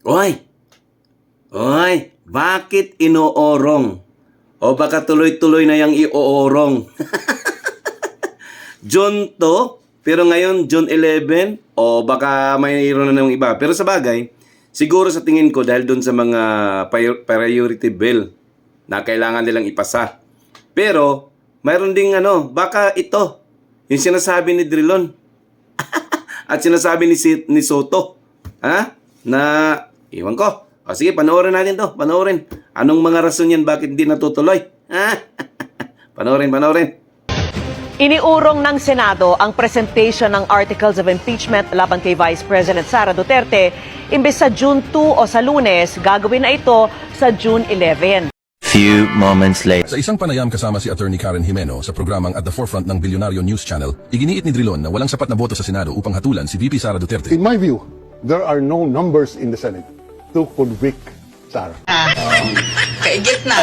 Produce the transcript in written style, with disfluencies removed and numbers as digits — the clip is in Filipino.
Oy! Oy! Bakit inoorong? O baka tuloy-tuloy na yung ioorong? June 2, pero ngayon June 11, o baka mayroon na ng iba. Pero sa bagay, siguro sa tingin ko dahil doon sa mga priority bill na kailangan nilang ipasa. Pero, mayroon ding baka ito, yung sinasabi ni Drilon at sinasabi ni Soto. Ha? Na, iwan ko. O sige, panoorin natin to. Panoorin. Anong mga rason yan bakit hindi natutuloy? Ha? Panoorin. Iniurong ng Senado ang presentation ng Articles of Impeachment laban kay Vice President Sara Duterte. Imbes sa June 2 o sa Lunes, gagawin na ito sa June 11. Few moments later. Sa isang panayam kasama si Attorney Karen Jimeno sa programang At the Forefront ng Bilyonaryo News Channel, iginiit ni Drilon na walang sapat na boto sa Senado upang hatulan si VP Sara Duterte. In my view, there are no numbers in the Senate to convict Sara. Kaigit na.